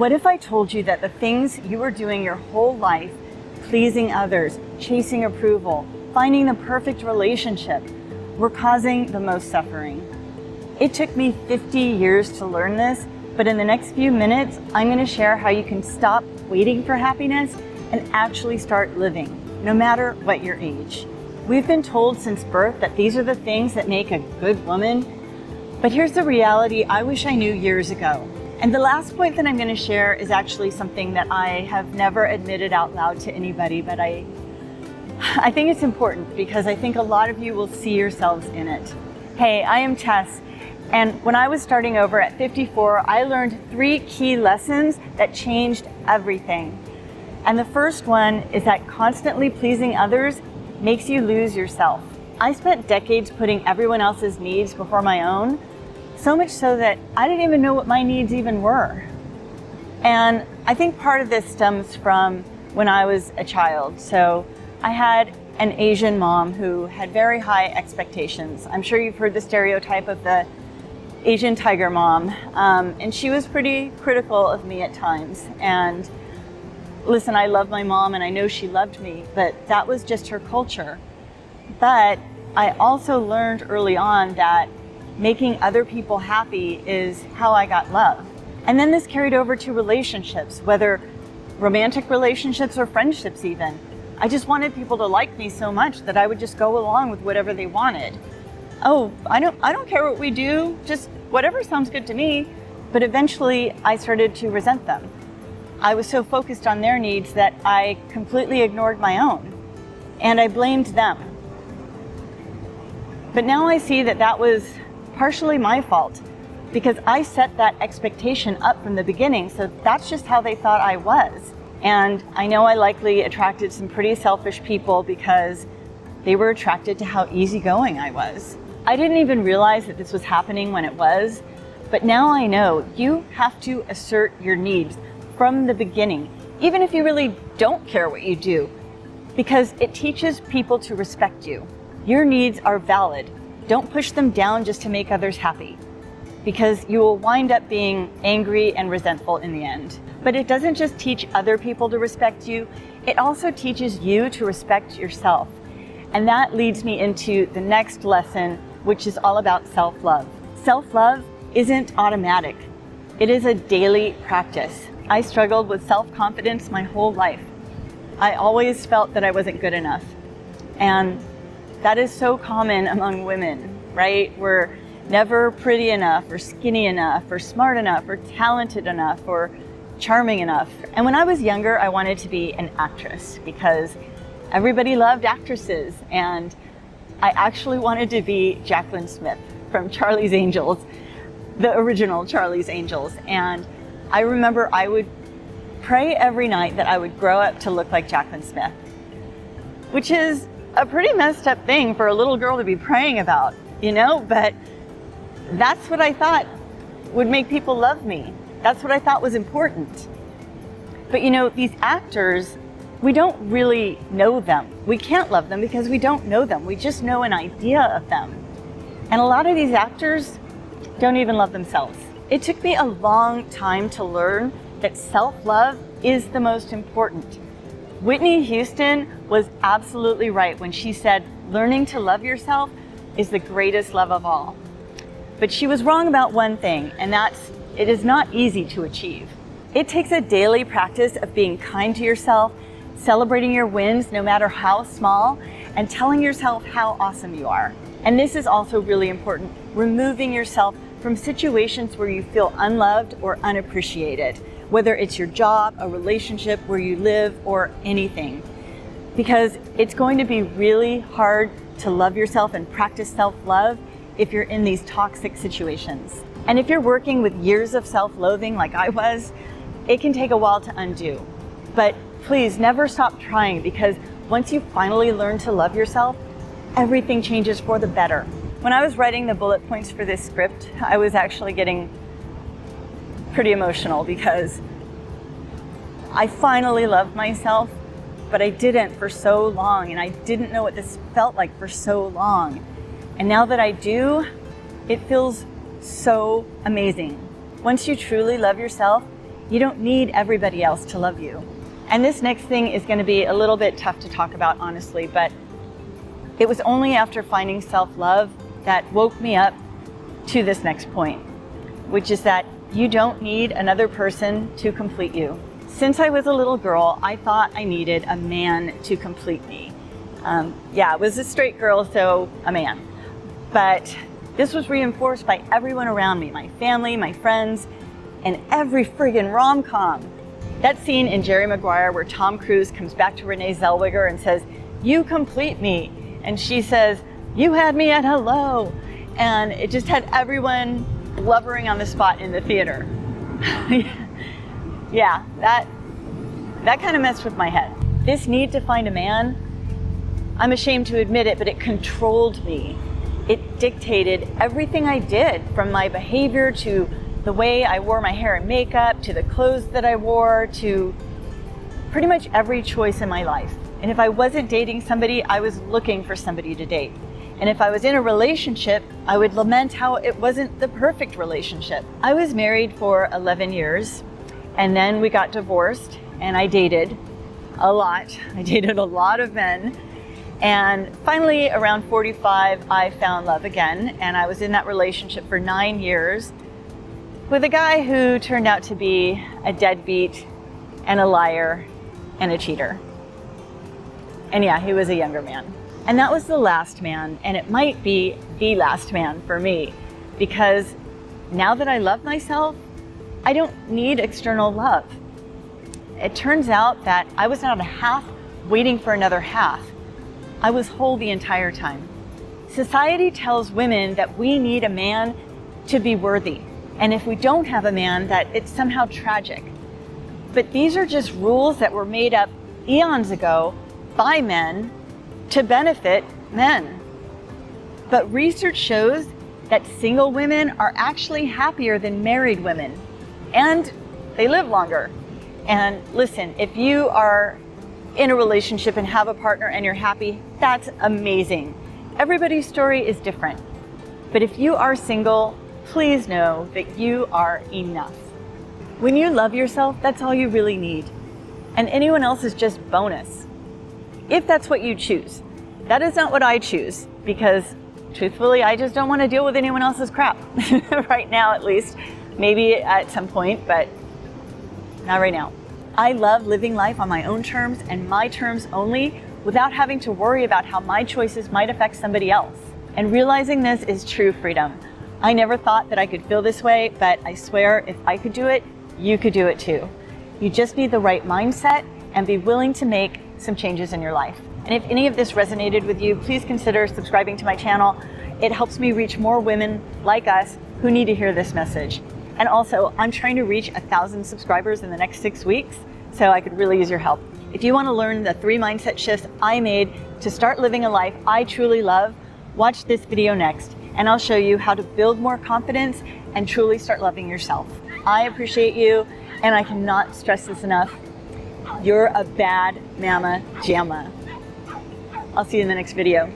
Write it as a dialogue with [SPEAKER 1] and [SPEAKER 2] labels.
[SPEAKER 1] What if I told you that the things you were doing your whole life, pleasing others, chasing approval, finding the perfect relationship, were causing the most suffering? It took me 50 years to learn this, but in the next few minutes, I'm going to share how you can stop waiting for happiness and actually start living, no matter what your age. We've been told since birth that these are the things that make a good woman, but here's the reality I wish I knew years ago. And the last point that I'm going to share is actually something that I have never admitted out loud to anybody, but I think it's important because I think a lot of you will see yourselves in it. Hey, I am Tess, and when I was starting over at 54, I learned 3 key lessons that changed everything. And the first one is that constantly pleasing others makes you lose yourself. I spent decades putting everyone else's needs before my own, so much so that I didn't even know what my needs even were. And I think part of this stems from when I was a child. So I had an Asian mom who had very high expectations. I'm sure you've heard the stereotype of the Asian tiger mom. And she was pretty critical of me at times. And listen, I love my mom and I know she loved me, but that was just her culture. But I also learned early on that making other people happy is how I got love. And then this carried over to relationships, whether romantic relationships or friendships even. I just wanted people to like me so much that I would just go along with whatever they wanted. Oh, I don't care what we do, just whatever sounds good to me. But eventually I started to resent them. I was so focused on their needs that I completely ignored my own, and I blamed them. But now I see that that was partially my fault because I set that expectation up from the beginning, so that's just how they thought I was. And I know I likely attracted some pretty selfish people because they were attracted to how easygoing I was. I didn't even realize that this was happening when it was, but now I know you have to assert your needs from the beginning, even if you really don't care what you do, because it teaches people to respect you. Your needs are valid. Don't push them down just to make others happy, because you will wind up being angry and resentful in the end. But it doesn't just teach other people to respect you, it also teaches you to respect yourself. And that leads me into the next lesson, which is all about self-love. Self-love isn't automatic. It is a daily practice. I struggled with self-confidence my whole life. I always felt that I wasn't good enough. And that is so common among women, right? We're never pretty enough or skinny enough or smart enough or talented enough or charming enough. And when I was younger, I wanted to be an actress because everybody loved actresses. And I actually wanted to be Jacqueline Smith from Charlie's Angels, the original Charlie's Angels. And I remember I would pray every night that I would grow up to look like Jacqueline Smith, which is a pretty messed up thing for a little girl to be praying about, you know, but that's what I thought would make people love me. That's what I thought was important. But you know, these actors, we don't really know them. We can't love them because we don't know them. We just know an idea of them. And a lot of these actors don't even love themselves. It took me a long time to learn that self-love is the most important. Whitney Houston was absolutely right when she said, learning to love yourself is the greatest love of all. But she was wrong about one thing, and that's it is not easy to achieve. It takes a daily practice of being kind to yourself, celebrating your wins no matter how small, and telling yourself how awesome you are. And this is also really important, removing yourself from situations where you feel unloved or unappreciated, whether it's your job, a relationship, where you live, or anything. Because it's going to be really hard to love yourself and practice self-love if you're in these toxic situations. And if you're working with years of self-loathing like I was, it can take a while to undo. But please never stop trying, because once you finally learn to love yourself, everything changes for the better. When I was writing the bullet points for this script, I was actually getting pretty emotional because I finally loved myself, but I didn't for so long, and I didn't know what this felt like for so long. And now that I do, it feels so amazing. Once you truly love yourself, You don't need everybody else to love you. And this next thing is going to be a little bit tough to talk about, honestly, but it was only after finding self-love that woke me up to this next point, which is that you don't need another person to complete you. Since I was a little girl, I thought I needed a man to complete me. I was a straight girl, so a man. But this was reinforced by everyone around me, my family, my friends, and every friggin' rom-com. That scene in Jerry Maguire where Tom Cruise comes back to Renee Zellweger and says, "You complete me." And she says, "You had me at hello." And it just had everyone blubbering on the spot in the theater. Yeah, that kind of messed with my head. This need to find a man, I'm ashamed to admit it, but it controlled me. It dictated everything I did, from my behavior to the way I wore my hair and makeup, to the clothes that I wore, to pretty much every choice in my life. And if I wasn't dating somebody, I was looking for somebody to date. And if I was in a relationship, I would lament how it wasn't the perfect relationship. I was married for 11 years, and then we got divorced, and I dated a lot. I dated a lot of men. And finally, around 45, I found love again, and I was in that relationship for 9 years with a guy who turned out to be a deadbeat and a liar and a cheater. And yeah, he was a younger man. And that was the last man, and it might be the last man for me, because now that I love myself, I don't need external love. It turns out that I was not a half waiting for another half. I was whole the entire time. Society tells women that we need a man to be worthy, and if we don't have a man, that it's somehow tragic. But these are just rules that were made up eons ago by men to benefit men. But research shows that single women are actually happier than married women, and they live longer. And listen, if you are in a relationship and have a partner and you're happy, that's amazing. Everybody's story is different. But if you are single, please know that you are enough. When you love yourself, that's all you really need. And anyone else is just bonus. If that's what you choose. That is not what I choose, because truthfully, I just don't want to deal with anyone else's crap. Right now, at least. Maybe at some point, but not right now. I love living life on my own terms and my terms only, without having to worry about how my choices might affect somebody else. And realizing this is true freedom. I never thought that I could feel this way, but I swear if I could do it, you could do it too. You just need the right mindset and be willing to make some changes in your life. And if any of this resonated with you, please consider subscribing to my channel. It helps me reach more women like us who need to hear this message. And also, I'm trying to reach 1,000 subscribers in the next 6 weeks, so I could really use your help. If you want to learn the 3 mindset shifts I made to start living a life I truly love, watch this video next, and I'll show you how to build more confidence and truly start loving yourself. I appreciate you, and I cannot stress this enough. You're a bad mama jamma. I'll see you in the next video.